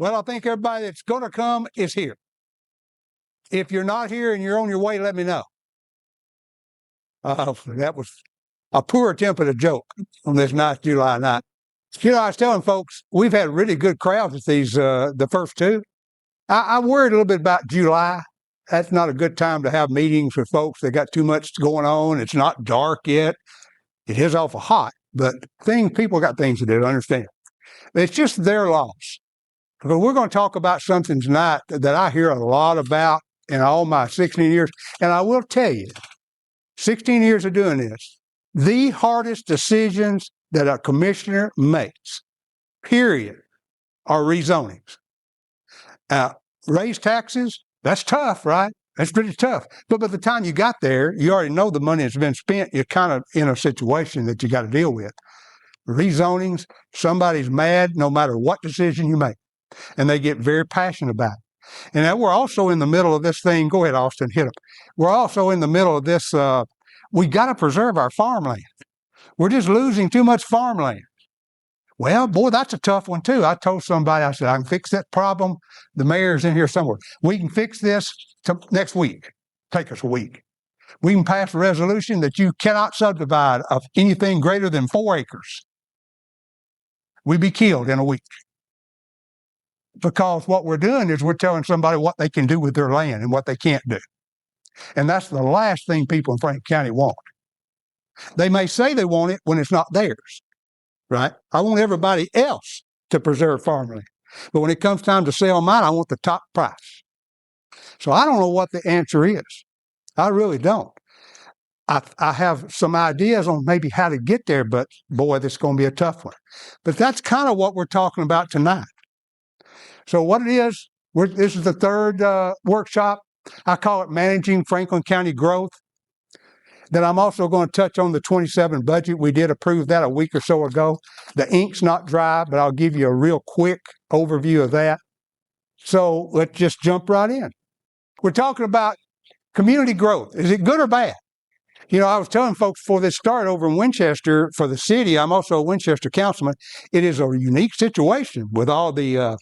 Well, I think everybody that's going to come is here. If you're not here and you're on your way, let me know. That was a poor attempt at a joke on this nice July night. I was telling folks, we've had really good crowds at these, the first two. I worried a little bit about July. That's not a good time to have meetings with folks. They got too much going on. It's not dark yet. It is awful hot, but people got things to do, understand. It's just their loss. But we're going to talk about something tonight that I hear a lot about in all my 16 years. And I will tell you, 16 years of doing this, the hardest decisions that a commissioner makes, period, are rezonings. Raise taxes, that's tough, right? That's pretty tough. But by the time you got there, you already know the money has been spent. You're kind of in a situation that you got to deal with. Rezonings, somebody's mad no matter what decision you make. And they get very passionate about it. And then we're also in the middle of this thing. Go ahead, Austin, hit them. We're also in the middle of this. We got to preserve our farmland. We're just losing too much farmland. Well, boy, that's a tough one, too. I told somebody, I said, I can fix that problem. The mayor's in here somewhere. We can fix this next week. Take us a week. We can pass a resolution that you cannot subdivide of anything greater than 4 acres. We'd be killed in a week. Because what we're doing is we're telling somebody what they can do with their land and what they can't do. And that's the last thing people in Franklin County want. They may say they want it when it's not theirs, right? I want everybody else to preserve farmland. But when it comes time to sell mine, I want the top price. So I don't know what the answer is. I really don't. I have some ideas on maybe how to get there, but boy, this is going to be a tough one. But that's kind of what we're talking about tonight. So what it is, this is the third workshop. I call it Managing Franklin County Growth. Then I'm also going to touch on the 27 budget. We did approve that a week or so ago. The ink's not dry, but I'll give you a real quick overview of that. So let's just jump right in. We're talking about community growth. Is it good or bad? I was telling folks before this started over in Winchester for the city, I'm also a Winchester councilman. It is a unique situation with all the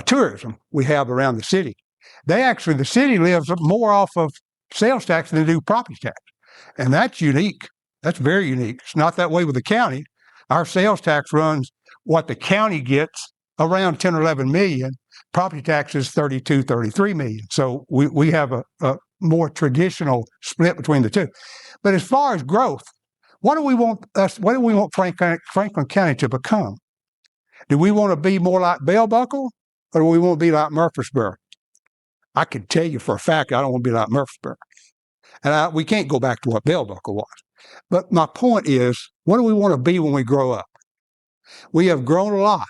tourism we have around the city. The city lives more off of sales tax than they do property tax. And that's unique. That's very unique. It's not that way with the county. Our sales tax runs what the county gets around 10 or 11 million. Property tax is 32, 33 million. So we have a more traditional split between the two. But as far as growth, what do we want Franklin County to become? Do we want to be more like Bell Buckle, or do we want to be like Murfreesboro? I can tell you for a fact I don't want to be like Murfreesboro. And we can't go back to what Bell Buckle was. But my point is, what do we want to be when we grow up? We have grown a lot.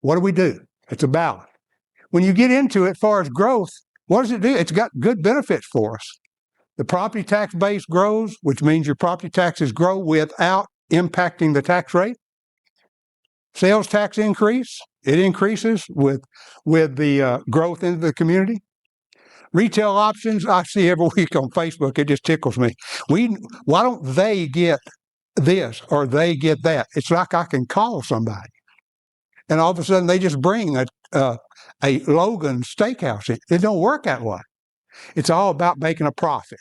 What do? It's a balance. When you get into it, as far as growth, what does it do? It's got good benefits for us. The property tax base grows, which means your property taxes grow without impacting the tax rate. Sales tax increase, it increases with the growth into the community. Retail options, I see every week on Facebook, it just tickles me. Why don't they get this or they get that? It's like I can call somebody, and all of a sudden they just bring a Logan Steakhouse in. It don't work that way. It's all about making a profit.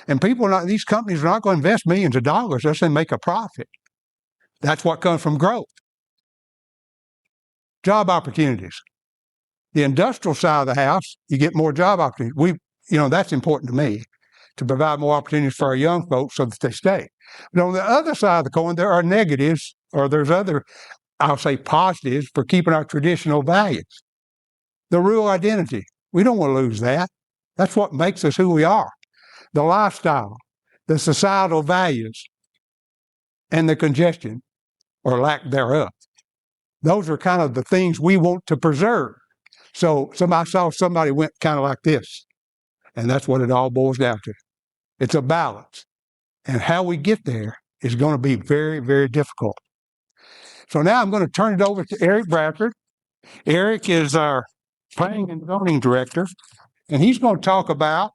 And these companies are not going to invest millions of dollars unless they make a profit. That's what comes from growth. Job opportunities. The industrial side of the house, you get more job opportunities. That's important to me, to provide more opportunities for our young folks so that they stay. But on the other side of the coin, there are negatives, or there's other, I'll say, positives for keeping our traditional values. The rural identity. We don't want to lose that. That's what makes us who we are. The lifestyle, the societal values, and the congestion, or lack thereof. Those are kind of the things we want to preserve. So I saw somebody went kind of like this, and that's what it all boils down to. It's a balance, and how we get there is going to be very, very difficult. So now I'm going to turn it over to Eric Bradford. Eric is our Planning and Zoning Director, and he's going to talk about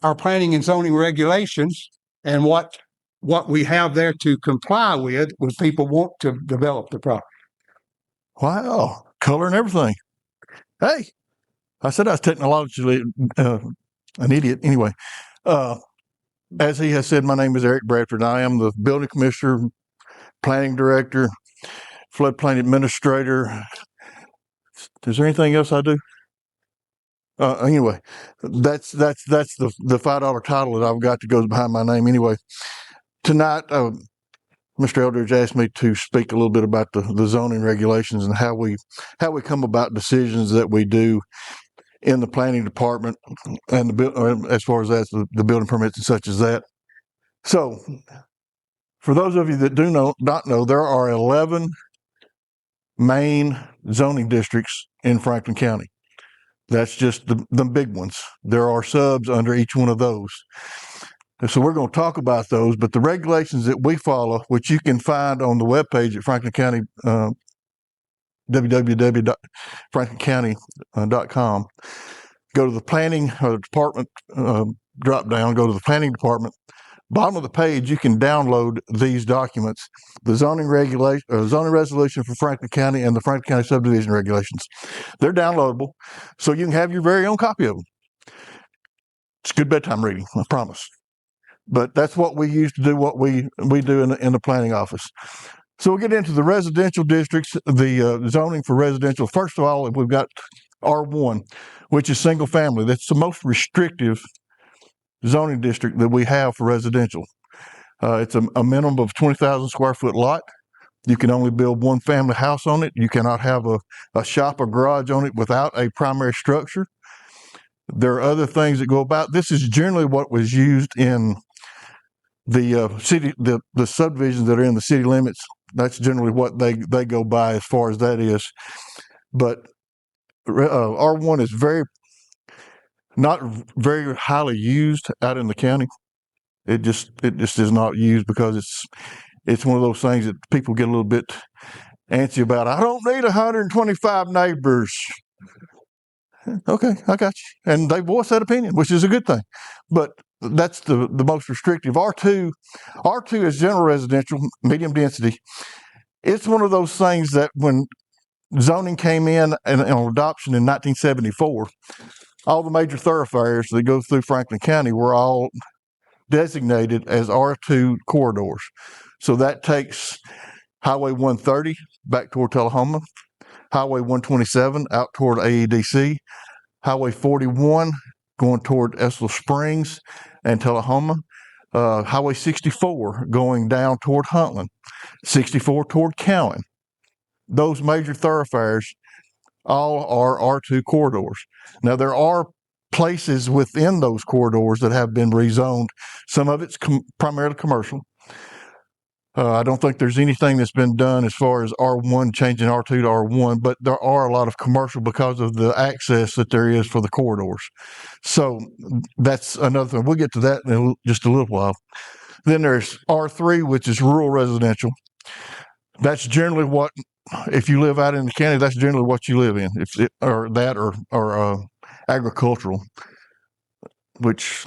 our planning and zoning regulations and what we have there to comply with when people want to develop the property. Well, color and everything. Hey, I said I was technologically an idiot. Anyway, as he has said, my name is Eric Bradford. I am the building commissioner, planning director, floodplain administrator. Is there anything else I do? Anyway, that's the $5 title that I've got that goes behind my name. Anyway, tonight, Mr. Eldridge asked me to speak a little bit about the zoning regulations and how we come about decisions that we do in the planning department and as far as that's the building permits and such as that. So, for those of you that do not know, there are 11 main zoning districts in Franklin County. That's just the big ones. There are subs under each one of those. So we're going to talk about those, but the regulations that we follow, which you can find on the webpage at Franklin County, www.franklincounty.com, go to the planning or the department drop down, go to the planning department. Bottom of the page, you can download these documents, the zoning resolution for Franklin County and the Franklin County subdivision regulations. They're downloadable, so you can have your very own copy of them. It's good bedtime reading, I promise. But that's what we used to do, what we do in the planning office. So we'll get into the residential districts, the zoning for residential. First of all, we've got R1, which is single family. That's the most restrictive zoning district that we have for residential. It's a minimum of 20,000 square foot lot. You can only build one family house on it. You cannot have a shop or garage on it without a primary structure. There are other things that go about. This is generally what was used in the city, the subdivisions that are in the city limits. That's generally what they go by as far as that is. But R1 is not very highly used out in the county. It just is not used because it's one of those things that people get a little bit antsy about. I don't need 125 neighbors. Okay, I got you. And they voice that opinion, which is a good thing. But that's the most restrictive. R2 is general residential, medium density. It's one of those things that when zoning came in and on adoption in 1974, all the major thoroughfares that go through Franklin County were all designated as R2 corridors. So that takes Highway 130 back toward Tullahoma, Highway 127 out toward AEDC, Highway 41 going toward Estill Springs and Tullahoma, Highway 64 going down toward Huntland, 64 toward Cowan. Those major thoroughfares all are R2 corridors. Now, there are places within those corridors that have been rezoned. Some of it's primarily commercial. I don't think there's anything that's been done as far as R1 changing R2 to R1, but there are a lot of commercial because of the access that there is for the corridors. So that's another thing. We'll get to that in just a little while. Then there's R3, which is rural residential. That's generally what, if you live out in the county, that's generally what you live in, or agricultural, which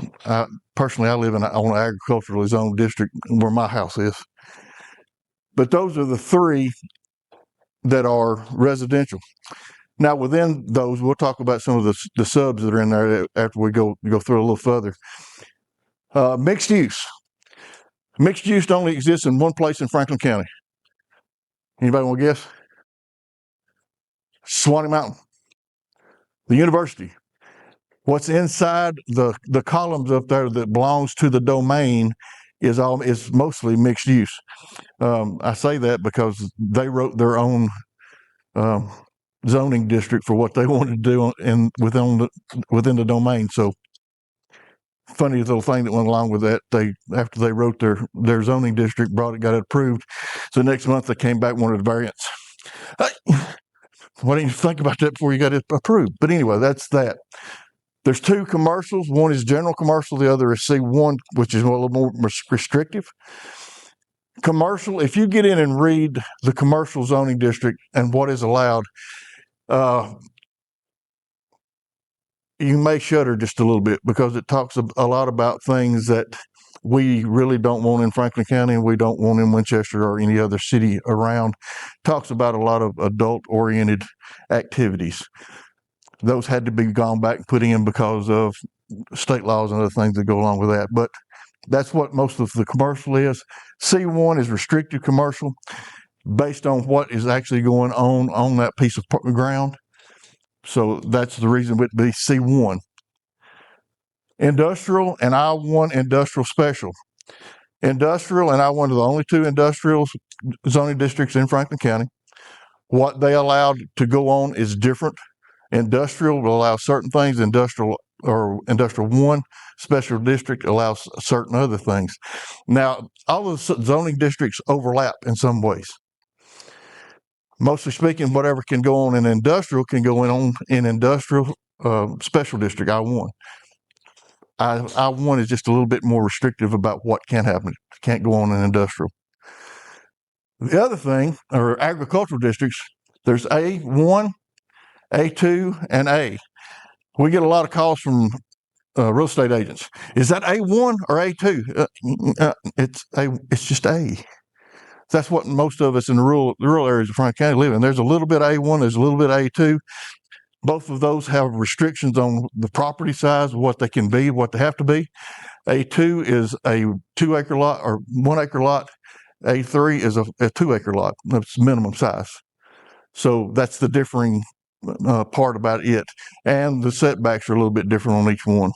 personally I live on an agriculturally zoned district where my house is. But those are the three that are residential. Now, within those, we'll talk about some of the subs that are in there after we go through a little further. Mixed use. Mixed use only exists in one place in Franklin County. Anybody want to guess? Swanee Mountain. The university. What's inside the columns up there that belongs to the domain is mostly mixed use. I say that because they wrote their own zoning district for what they wanted to do within the domain. So, funny little thing that went along with that. After they wrote their zoning district, got it approved. So next month they came back and wanted a variance. Hey, why didn't you think about that before you got it approved? But anyway, that's that. There's two commercials. One is general commercial. The other is C1, which is a little more restrictive. Commercial, if you get in and read the commercial zoning district and what is allowed, you may shudder just a little bit because it talks a lot about things that we really don't want in Franklin County, and we don't want in Winchester or any other city around. Talks about a lot of adult-oriented activities. Those had to be gone back and put in because of state laws and other things that go along with that. But that's what most of the commercial is. C1 is restricted commercial based on what is actually going on that piece of ground. So that's the reason it would be C1. Industrial and I-1 industrial special. Industrial and I-1 are the only two industrial zoning districts in Franklin County. What they allowed to go on is different. Industrial will allow certain things. Industrial 1 special district allows certain other things. Now, all of the zoning districts overlap in some ways. Mostly speaking, whatever can go on in industrial can go on in industrial special district, I-1. I-1 is just a little bit more restrictive about what can happen. It can't go on in industrial. The other thing, or agricultural districts, there's A1, A2, and A. We get a lot of calls from real estate agents. Is that A1 or A2? It's just A. That's what most of us in the rural areas of Franklin County live in. There's a little bit A1, there's a little bit A2. Both of those have restrictions on the property size, what they can be, what they have to be. A2 is a 2-acre lot or 1-acre lot. A3 is a 2-acre lot. That's minimum size. So that's the differing part about it. And the setbacks are a little bit different on each one.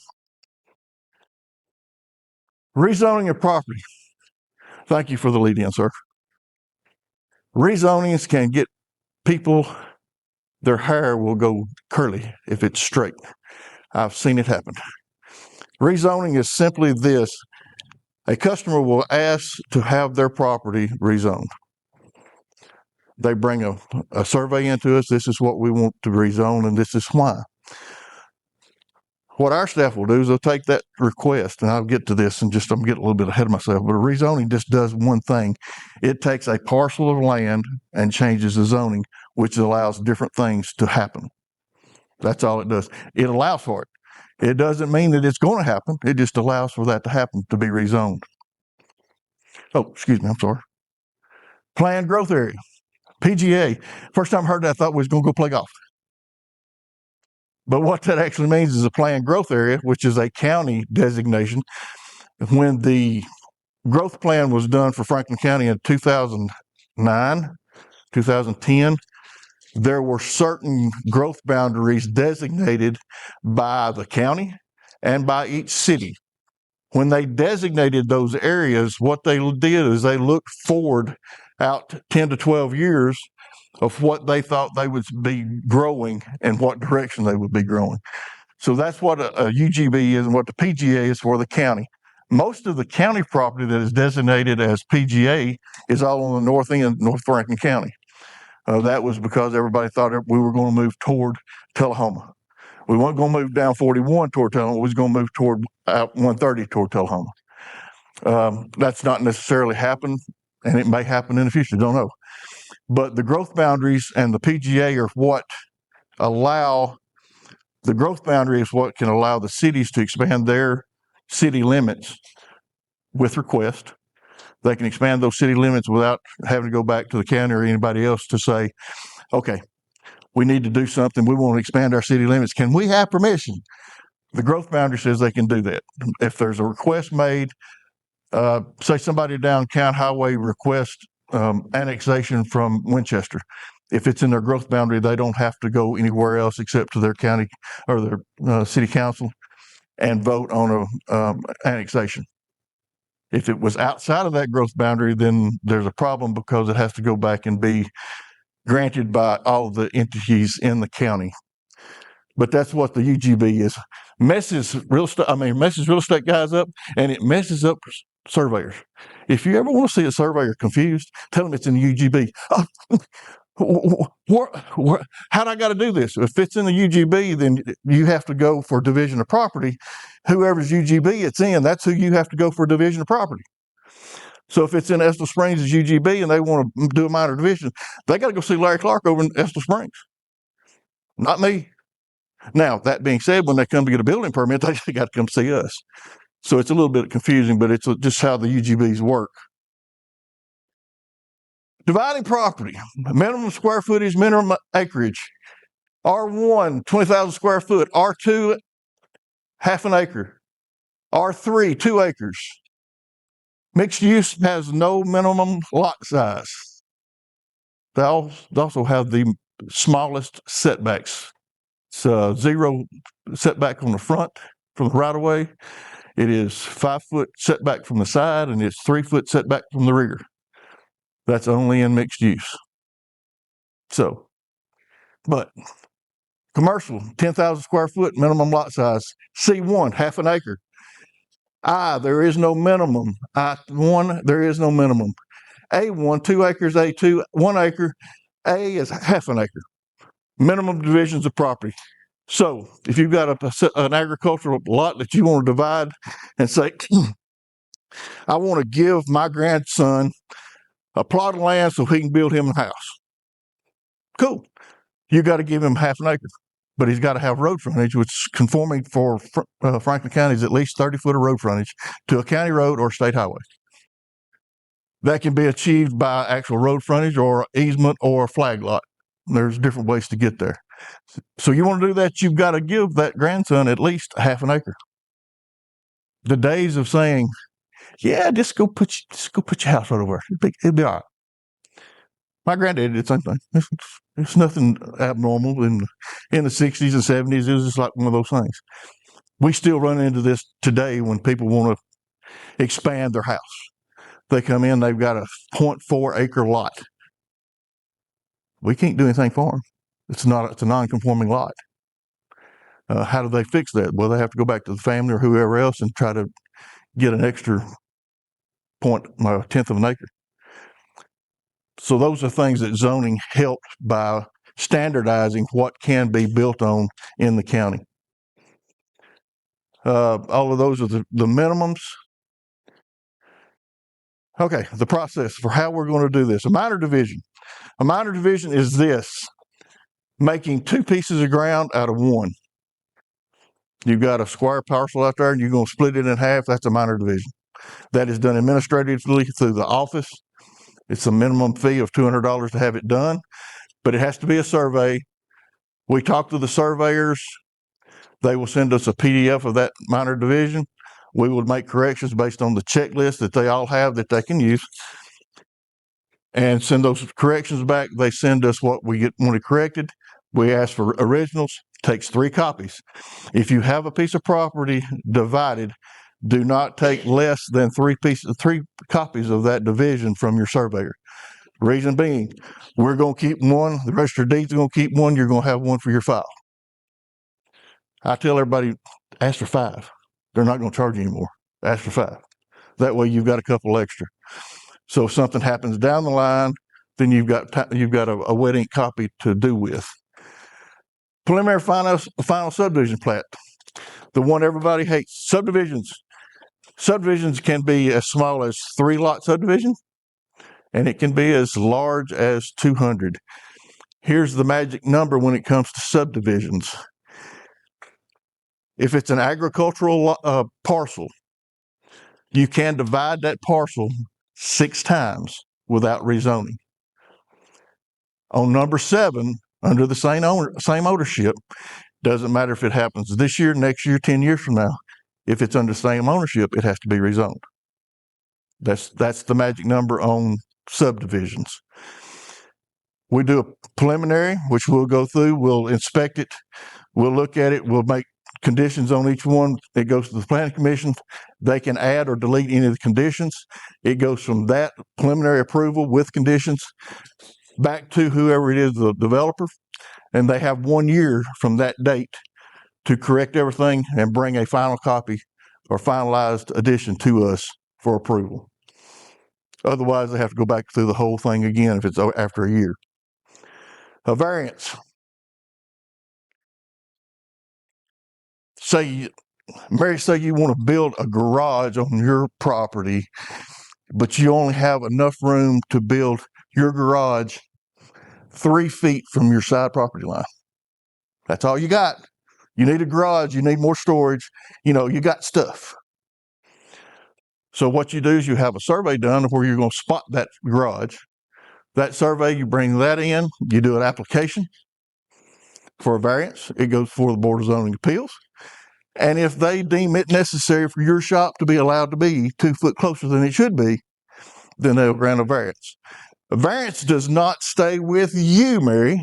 Rezoning of property. Thank you for the lead in, sir. Rezonings can get people, their hair will go curly if it's straight. I've seen it happen. Rezoning is simply this. A customer will ask to have their property rezoned. They bring a survey into us. This is what we want to rezone, and this is why. What our staff will do is they'll take that request, and I'll get to this, and I'm getting a little bit ahead of myself, but a rezoning just does one thing. It takes a parcel of land and changes the zoning, which allows different things to happen. That's all it does. It allows for it. It doesn't mean that it's going to happen. It just allows for that to happen, to be rezoned. Oh, excuse me, I'm sorry. Planned growth area, PGA. First time I heard that, I thought we was going to go play golf. But what that actually means is a planned growth area, which is a county designation. When the growth plan was done for Franklin County in 2009, 2010, there were certain growth boundaries designated by the county and by each city. When they designated those areas, what they did is they looked forward out 10 to 12 years of what they thought they would be growing and what direction they would be growing. So that's what a UGB is and what the PGA is for the county. Most of the county property that is designated as PGA is all on the north end, North Franklin County. That was because everybody thought we were going to move toward Tullahoma. We weren't going to move down 41 toward Tullahoma. We was going to move toward 130 toward Tullahoma. That's not necessarily happened, and it may happen in the future. Don't know. But the growth boundaries and the PGA are what allow, the growth boundary is what can allow the cities to expand their city limits with request. They can expand those city limits without having to go back to the county or anybody else to say, okay, we need to do something. We want to expand our city limits. Can we have permission? The growth boundary says they can do that. If there's a request made, say somebody down County Highway requests annexation from Winchester. If it's in their growth boundary, they don't have to go anywhere else except to their county or their city council and vote on a annexation. If it was outside of that growth boundary, then there's a problem because it has to go back and be granted by all the entities in the county. But that's what the UGB is. Messes real estate guys up, and it messes up surveyors. If you ever want to see a surveyor confused, tell them it's in the UGB. How'd I got to do this? If it's in the UGB, then you have to go for division of property. Whoever's UGB it's in, that's who you have to go for division of property. So if it's in Estill Springs as UGB and they want to do a minor division, they got to go see Larry Clark over in Estill Springs. Not me. Now, that being said, when they come to get a building permit, they got to come see us. So it's a little bit confusing, but it's just how the UGBs work. Dividing property, minimum square footage, minimum acreage. R1, 20,000 square foot. R2, half an acre. R3, 2 acres. Mixed use has no minimum lot size. They also have the smallest setbacks. It's 0 setback on the front from the right of way. It is 5 foot setback from the side, and it's 3 foot setback from the rear. That's only in mixed use. So, but commercial, 10,000 square foot, minimum lot size. C1, half an acre. I, there is no minimum. I1, there is no minimum. A1, 2 acres. A2, 1 acre. A is half an acre. Minimum divisions of property. So if you've got an agricultural lot that you want to divide and say, I want to give my grandson a plot of land so he can build him a house. Cool. You got to give him half an acre, but he's got to have road frontage, which is conforming for Franklin County is at least 30 foot of road frontage to a county road or state highway. That can be achieved by actual road frontage or easement or flag lot. There's different ways to get there. So you want to do that, you've got to give that grandson at least half an acre. The days of saying, yeah, just go put your house right over there. It'll be all right. My granddad did the same thing. It's nothing abnormal. In the 60s and 70s, it was just like one of those things. We still run into this today when people want to expand their house. They come in, they've got a 0.4 acre lot. We can't do anything for them. It's a non-conforming lot. How do they fix that? Well, they have to go back to the family or whoever else and try to get an extra tenth of an acre. So those are things that zoning helped by standardizing what can be built on in the county. All of those are the minimums. Okay, the process for how we're going to do this. A minor division. A minor division is this: making 2 pieces of ground out of 1. You've got a square parcel out there and you're going to split it in half. That's a minor division. That is done administratively through the office. It's a minimum fee of $200 to have it done, but it has to be a survey. We talk to the surveyors. They will send us a PDF of that minor division. We will make corrections based on the checklist that they all have that they can use and send those corrections back. They send us what we want corrected. We ask for originals. Takes 3 copies. If you have a piece of property divided, do not take less than 3 copies of that division from your surveyor. Reason being, we're going to keep 1. The register of deeds are going to keep 1. You're going to have 1 for your file. I tell everybody, ask for 5. They're not going to charge you anymore. Ask for 5. That way you've got a couple extra. So if something happens down the line, then you've got a wet ink copy to do with. Preliminary final subdivision plat. The one everybody hates. Subdivisions. Subdivisions can be as small as 3 lot subdivision, and it can be as large as 200. Here's the magic number when it comes to subdivisions. If it's an agricultural parcel, you can divide that parcel 6 times without rezoning. On number 7, under the same ownership, doesn't matter if it happens this year, next year, 10 years from now. If it's under the same ownership, it has to be rezoned. That's the magic number on subdivisions. We do a preliminary, which we'll go through. We'll inspect it. We'll look at it. We'll make conditions on each one. It goes to the planning commission. They can add or delete any of the conditions. It goes from that preliminary approval with conditions back to whoever it is, the developer, and they have 1 year from that date to correct everything and bring a final copy or finalized addition to us for approval. Otherwise, they have to go back through the whole thing again if it's after a year. A variance. Mary, say you want to build a garage on your property, but you only have enough room to build your garage 3 feet from your side property line. That's all you got. You need a garage, you need more storage, you got stuff. So what you do is you have a survey done where you're going to spot that garage. That survey, you bring that in, you do an application for a variance. It goes before the Board of Zoning Appeals. And if they deem it necessary for your shop to be allowed to be 2 foot closer than it should be, then they'll grant a variance. A variance does not stay with you, Mary.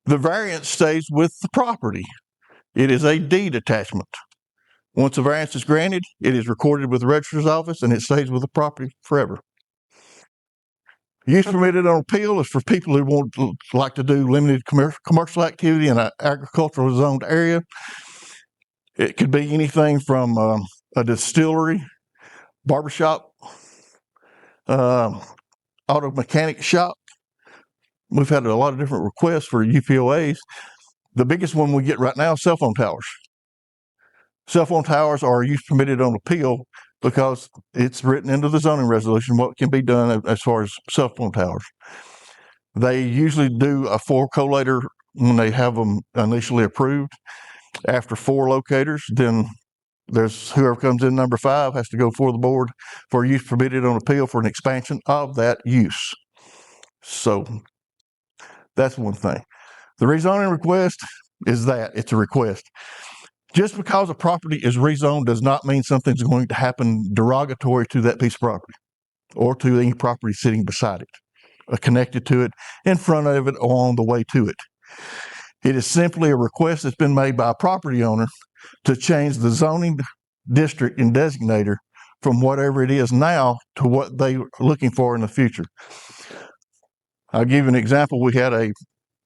The variance stays with the property. It is a deed attachment. Once a variance is granted, it is recorded with the registrar's office and it stays with the property forever. Use permitted on appeal is for people who like to do limited commercial activity in an agricultural zoned area. It could be anything from a distillery, barbershop, auto mechanic shop. We've had a lot of different requests for UPOAs. The biggest one we get right now is cell phone towers. Cell phone towers are use permitted on appeal because it's written into the zoning resolution what can be done as far as cell phone towers. They usually do a 4 collator when they have them initially approved. After 4 locators, then there's whoever comes in number 5 has to go before the board for use permitted on appeal for an expansion of that use. So that's one thing. The rezoning request is that it's a request. Just because a property is rezoned does not mean something's going to happen derogatory to that piece of property or to any property sitting beside it, connected to it, in front of it, or on the way to it. It is simply a request that's been made by a property owner to change the zoning district and designator from whatever it is now to what they are looking for in the future. I'll give you an example. We had a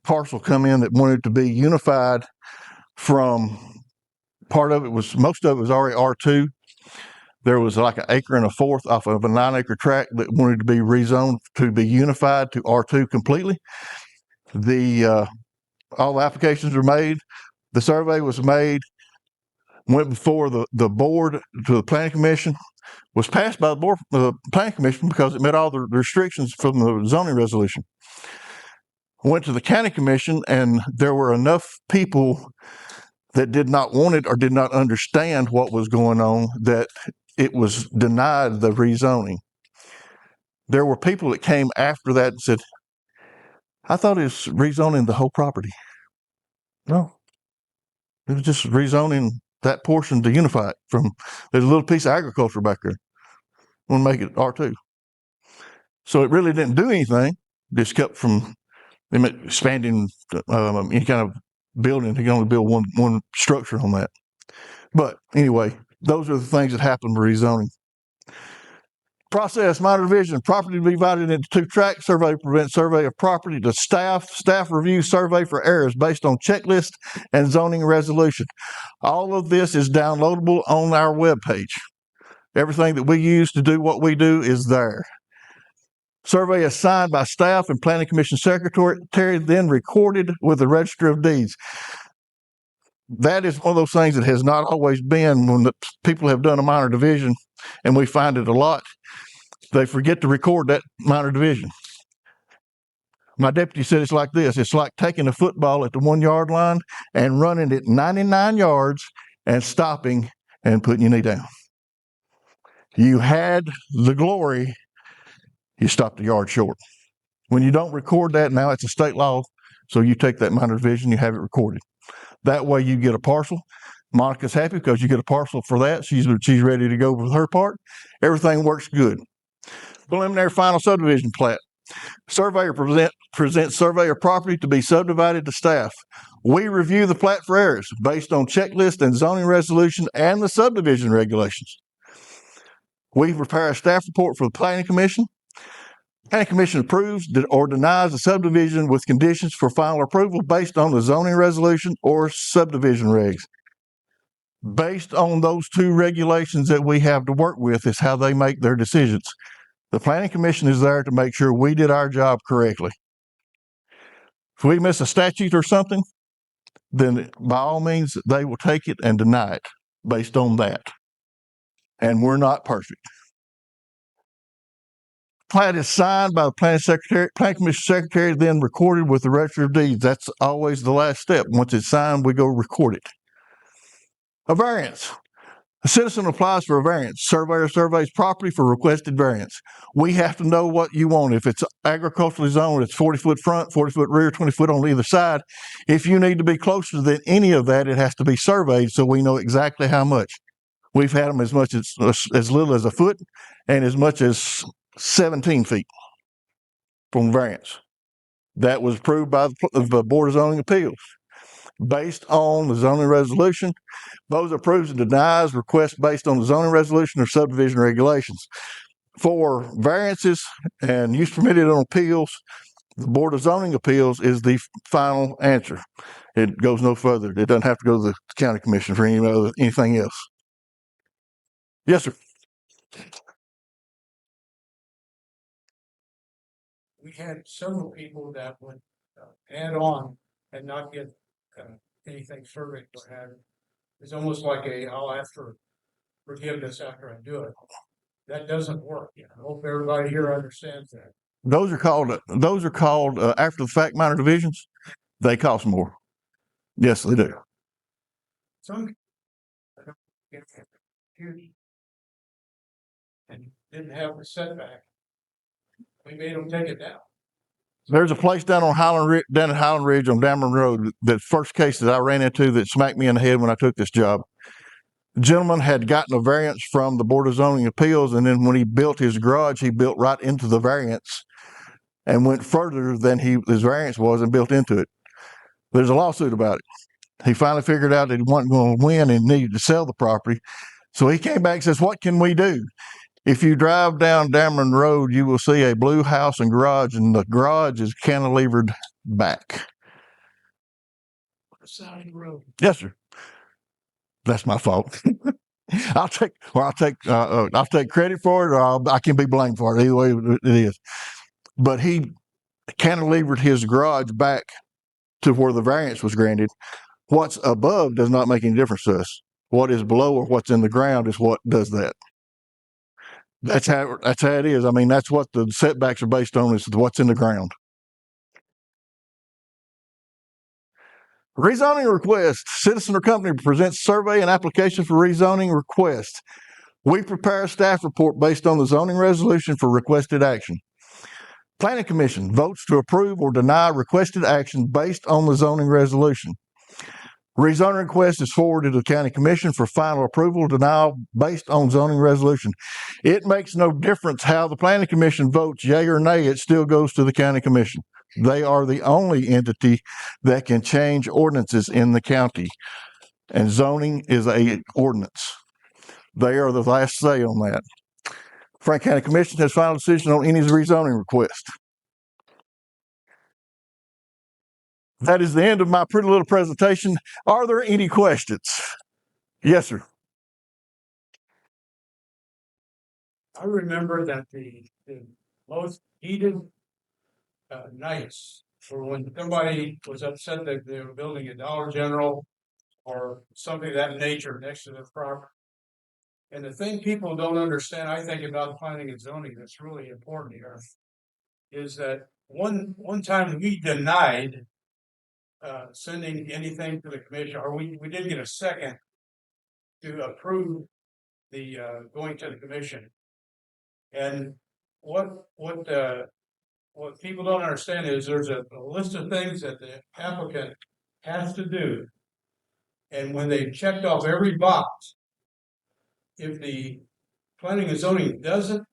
parcel come in that wanted to be unified from most of it was already R2. There was like 1 1/4 acres off of a 9 acre tract that wanted to be rezoned to be unified to R2 completely. All the applications were made. The survey was made, went before the board to the planning commission, was passed by the planning commission because it met all the restrictions from the zoning resolution. Went to the county commission, and there were enough people that did not want it or did not understand what was going on that it was denied the rezoning. There were people that came after that and said, I thought it was rezoning the whole property. No, it was just rezoning that portion to unify it from, there's a little piece of agriculture back there. Want to make it R2. So it really didn't do anything. Just kept from them expanding any kind of building. They can only build one structure on that. But anyway, those are the things that happen with rezoning. Process, minor division, property to be divided into 2 tracts, survey prevents survey of property to staff review survey for errors based on checklist and zoning resolution. All of this is downloadable on our webpage. Everything that we use to do what we do is there. Survey is signed by staff and planning commission secretary, then recorded with the register of deeds. That is one of those things that has not always been when the people have done a minor division, and we find it a lot. They forget to record that minor division. My deputy said it's like this. It's like taking a football at the 1 yard line and running it 99 yards and stopping and putting your knee down. You had the glory, you stopped a yard short. When you don't record that, now it's a state law, so you take that minor division, you have it recorded. That way you get a parcel. Monica's happy because you get a parcel for that. She's ready to go with her part. Everything works good. Preliminary final subdivision plat. Surveyor presents survey of property to be subdivided to staff. We review the plat for errors based on checklist and zoning resolution and the subdivision regulations. We prepare a staff report for the planning commission. Planning commission approves or denies the subdivision with conditions for final approval based on the zoning resolution or subdivision regs. Based on those 2 regulations that we have to work with is how they make their decisions. The planning commission is there to make sure we did our job correctly. If we miss a statute or something, then by all means, they will take it and deny it based on that. And we're not perfect. Plat is signed by the planning commission secretary, then recorded with the register of deeds. That's always the last step. Once it's signed, we go record it. A variance. A citizen applies for a variance. Surveyor surveys property for requested variance. We have to know what you want. If it's agriculturally zoned, it's 40-foot front, 40-foot rear, 20 foot on either side. If you need to be closer than any of that, it has to be surveyed so we know exactly how much. We've had them as little as a foot and as much as 17 feet from variance. That was approved by the Board of Zoning Appeals. Based on the zoning resolution, those approves and denies requests based on the zoning resolution or subdivision regulations. For variances and use permitted on appeals, the Board of Zoning Appeals is the final answer. It goes no further. It doesn't have to go to the county commission for anything else. Yes, sir. We had several people that would add on and not get anything surveyed or have. It's almost like I'll ask for forgiveness after I do it. That doesn't work. I hope everybody here understands that. Those are called after the fact minor divisions. They cost more. Yes, they do. Some huge and didn't have the setback. We made them take it down. There's a place down at Highland Ridge on Dameron Road, the first case that I ran into that smacked me in the head when I took this job. The gentleman had gotten a variance from the Board of Zoning Appeals, and then when he built his garage, he built right into the variance and went further than his variance was and built into it. There's a lawsuit about it. He finally figured out that he wasn't going to win and needed to sell the property. So he came back and says, what can we do? If you drive down Dameron Road, you will see a blue house and garage, and the garage is cantilevered back. Side of the road. Yes, sir. That's my fault. I'll take credit for it, or I can be blamed for it. Either way it is. But he cantilevered his garage back to where the variance was granted. What's above does not make any difference to us. What is below or what's in the ground is what does that. That's how it is. I mean, that's what the setbacks are based on, is what's in the ground. Rezoning request. Citizen or company presents survey and application for rezoning request. We prepare a staff report based on the zoning resolution for requested action. Planning Commission votes to approve or deny requested action based on the zoning resolution. Rezoning request is forwarded to the County Commission for final approval or denial based on zoning resolution. It makes no difference how the Planning Commission votes, yay or nay, it still goes to the County Commission. They are the only entity that can change ordinances in the county, and zoning is an ordinance. They are the last say on that. Frank County Commission has final decision on any rezoning request. That is the end of my pretty little presentation. Are there any questions? Yes, sir. I remember that the most heated nights were when somebody was upset that they were building a Dollar General or something of that nature next to their property. And the thing people don't understand, I think, about planning and zoning that's really important here is that one time we denied sending anything to the commission, or we did get a second to approve the going to the commission. And what people don't understand is there's a list of things that the applicant has to do, and when they've checked off every box, if the planning and zoning doesn't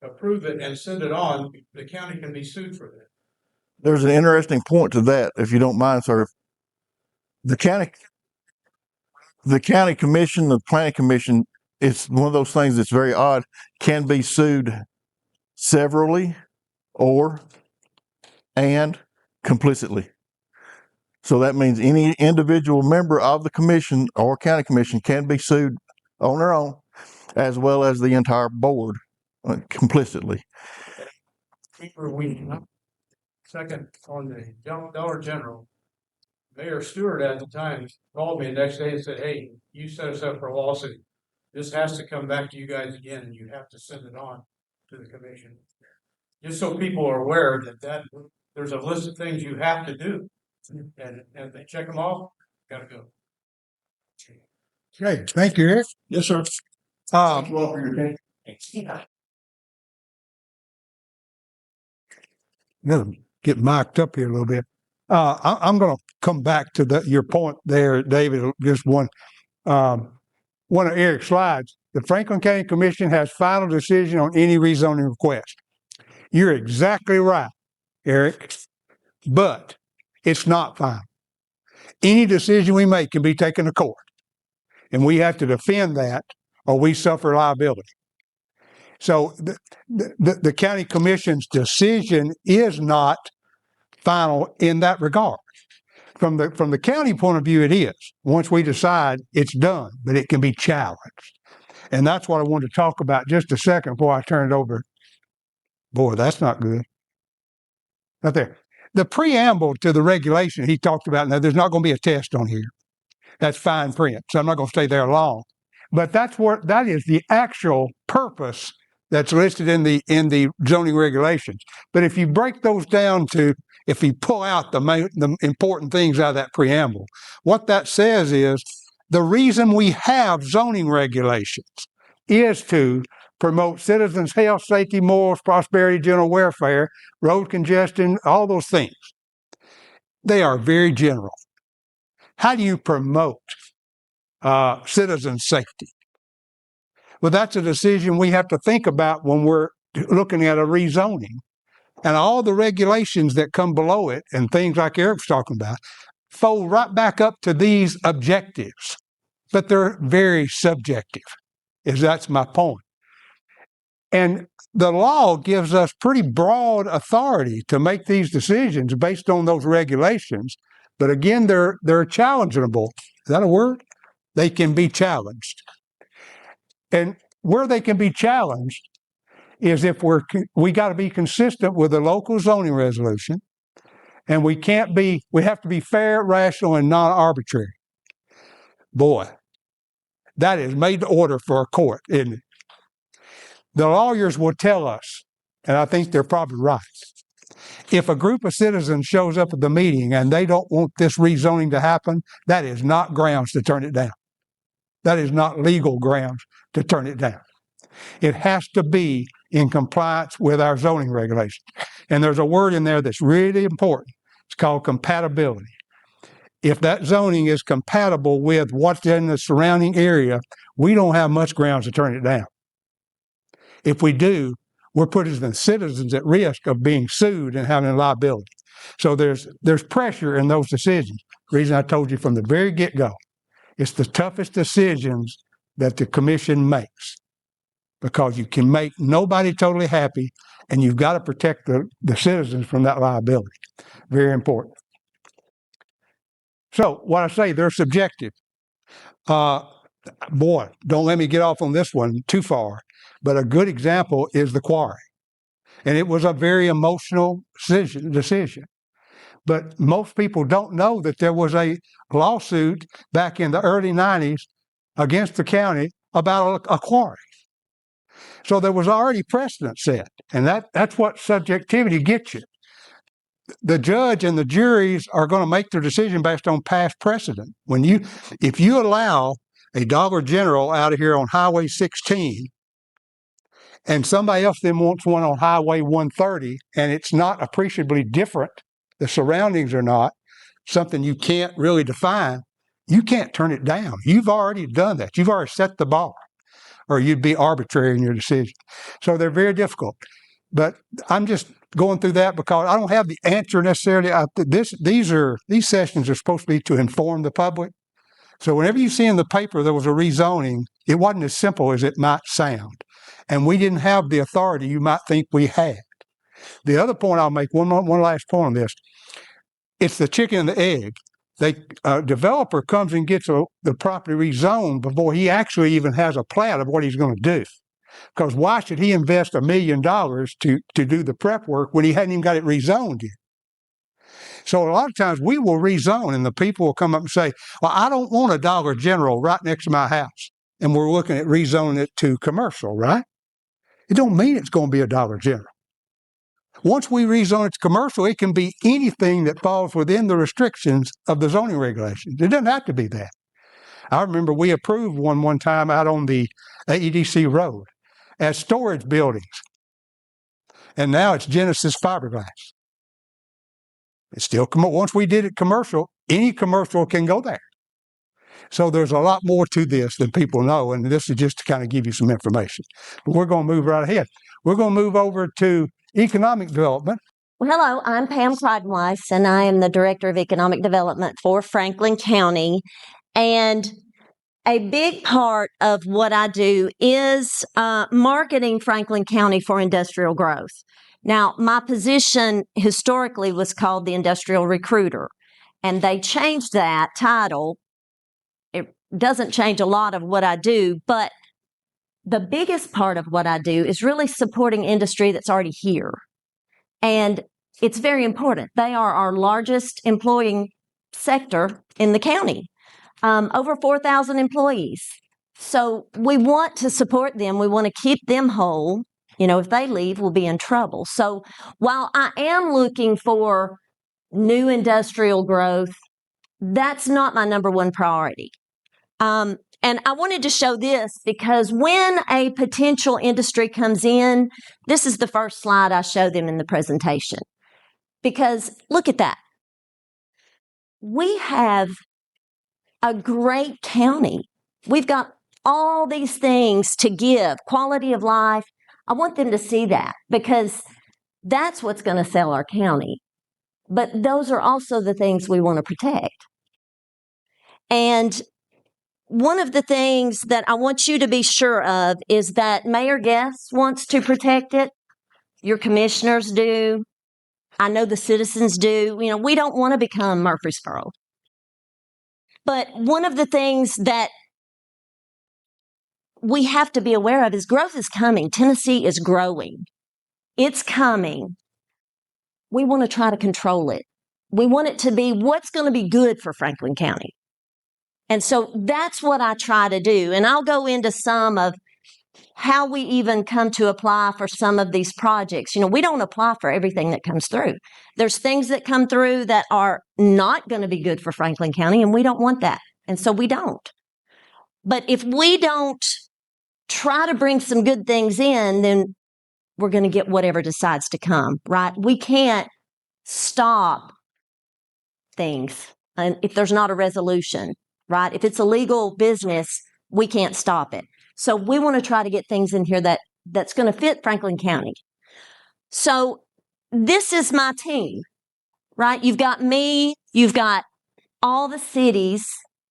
approve it and send it on, the county can be sued for that. There's an interesting point to that, if you don't mind, sir. The county commission, the planning commission, it's one of those things that's very odd, can be sued severally and complicitly. So that means any individual member of the commission or county commission can be sued on their own, as well as the entire board complicitly. Second on the Dollar General, Mayor Stewart at the time called me the next day and said, "Hey, you set us up for a lawsuit. This has to come back to you guys again, and you have to send it on to the commission." Just so people are aware that there's a list of things you have to do, and they check them off, gotta go. Okay, thank you, Eric. Yes, sir. Um, you all for your attention. Gonna get mic'd up here a little bit. I'm going to come back to your point there, David. Just one of Eric's slides. The Franklin County Commission has final decision on any rezoning request. You're exactly right, Eric, but it's not final. Any decision we make can be taken to court, and we have to defend that, or we suffer liability. So the county commission's decision is not final in that regard. From the county point of view, it is. Once we decide, it's done, but it can be challenged. And that's what I wanted to talk about just a second before I turn it over. Boy, that's not good. Right there. The preamble to the regulation he talked about, now there's not going to be a test on here. That's fine print, so I'm not going to stay there long. But that is the actual purpose that's listed in the zoning regulations. But if you break those down to, if you pull out the important things out of that preamble, what that says is the reason we have zoning regulations is to promote citizens' health, safety, morals, prosperity, general welfare, road congestion, all those things. They are very general. How do you promote citizen safety? Well, that's a decision we have to think about when we're looking at a rezoning. And all the regulations that come below it and things like Eric's talking about fold right back up to these objectives. But they're very subjective, that's my point. And the law gives us pretty broad authority to make these decisions based on those regulations. But again, they're challengeable. Is that a word? They can be challenged. And where they can be challenged is if we got to be consistent with the local zoning resolution, and we have to be fair, rational, and non-arbitrary. Boy, that is made to order for a court, isn't it? The lawyers will tell us, and I think they're probably right, if a group of citizens shows up at the meeting and they don't want this rezoning to happen, that is not grounds to turn it down. That is not legal grounds to turn it down. It has to be in compliance with our zoning regulations. And there's a word in there that's really important. It's called compatibility. If that zoning is compatible with what's in the surrounding area, we don't have much grounds to turn it down. If we do, we're putting the citizens at risk of being sued and having liability. So there's pressure in those decisions. The reason I told you from the very get-go, it's the toughest decisions that the commission makes, because you can make nobody totally happy, and you've got to protect the citizens from that liability. Very important. So what I say, they're subjective. Boy, don't let me get off on this one too far, but a good example is the quarry. And it was a very emotional decision. But most people don't know that there was a lawsuit back in the early 90s against the county about a quarry. So there was already precedent set, and that's what subjectivity gets you. The judge and the juries are going to make their decision based on past precedent. If you allow a Dollar General out of here on Highway 16, and somebody else then wants one on Highway 130, and it's not appreciably different, the surroundings are not, something you can't really define, you can't turn it down. You've already done that. You've already set the bar, or you'd be arbitrary in your decision. So they're very difficult. But I'm just going through that because I don't have the answer necessarily. These sessions are supposed to be to inform the public. So whenever you see in the paper there was a rezoning, it wasn't as simple as it might sound. And we didn't have the authority you might think we had. The other point I'll make, one last point on this. It's the chicken and the egg. A developer comes and gets the property rezoned before he actually even has a plat of what he's going to do. Because why should he invest $1 million to do the prep work when he hadn't even got it rezoned yet? So a lot of times we will rezone, and the people will come up and say, well, I don't want a Dollar General right next to my house. And we're looking at rezoning it to commercial, right? It don't mean it's going to be a Dollar General. Once we rezone it to commercial, it can be anything that falls within the restrictions of the zoning regulations. It doesn't have to be that. I remember we approved one time out on the AEDC road as storage buildings. And now it's Genesis fiberglass. It's still, once we did it commercial, any commercial can go there. So there's a lot more to this than people know, and this is just to kind of give you some information. But we're going to move right ahead. We're going to move over to economic development. Well, hello, I'm Pam Clydenweiss, and I am the Director of Economic Development for Franklin County. And a big part of what I do is marketing Franklin County for industrial growth. Now, my position historically was called the Industrial Recruiter, and they changed that title. It doesn't change a lot of what I do, but the biggest part of what I do is really supporting industry that's already here. And it's very important. They are our largest employing sector in the county, over 4,000 employees. So we want to support them. We want to keep them whole. You know, if they leave, we'll be in trouble. So while I am looking for new industrial growth, that's not my number one priority. And I wanted to show this because when a potential industry comes in, this is the first slide I show them in the presentation. Because look at that. We have a great county. We've got all these things to give, quality of life. I want them to see that because that's what's going to sell our county. But those are also the things we want to protect. And one of the things that I want you to be sure of is that Mayor Guest wants to protect it. Your commissioners do. I know the citizens do. You know, we don't want to become Murfreesboro. But one of the things that we have to be aware of is growth is coming. Tennessee is growing. It's coming. We want to try to control it. We want it to be what's going to be good for Franklin County. And so that's what I try to do. And I'll go into some of how we even come to apply for some of these projects. You know, we don't apply for everything that comes through. There's things that come through that are not going to be good for Franklin County, and we don't want that. And so we don't. But if we don't try to bring some good things in, then we're going to get whatever decides to come, right? We can't stop things if there's not a resolution, right? If it's a legal business, we can't stop it. So we want to try to get things in here that's going to fit Franklin County. So this is my team, right? You've got me, you've got all the cities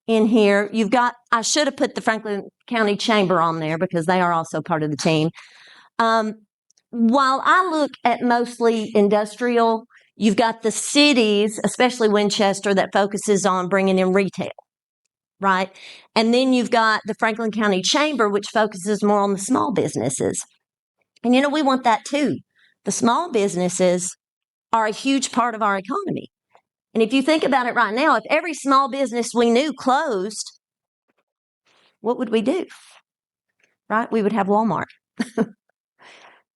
in here. You've got, I should have put the Franklin County Chamber on there because they are also part of the team. While I look at mostly industrial, you've got the cities, especially Winchester, that focuses on bringing in retail. Right? And then you've got the Franklin County Chamber, which focuses more on the small businesses. And, you know, we want that too. The small businesses are a huge part of our economy. And if you think about it right now, if every small business we knew closed, what would we do? Right? We would have Walmart.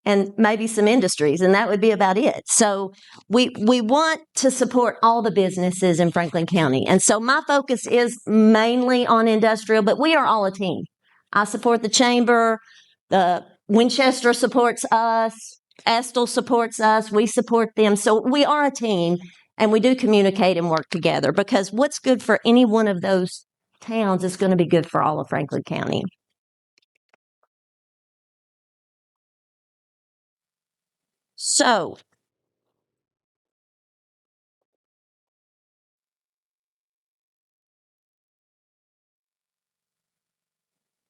And maybe some industries, and that would be about it. So we want to support all the businesses in Franklin County. And so my focus is mainly on industrial, but we are all a team. I support the chamber, the Winchester supports us, Estill supports us, we support them. So we are a team, and we do communicate and work together because what's good for any one of those towns is going to be good for all of Franklin County. So,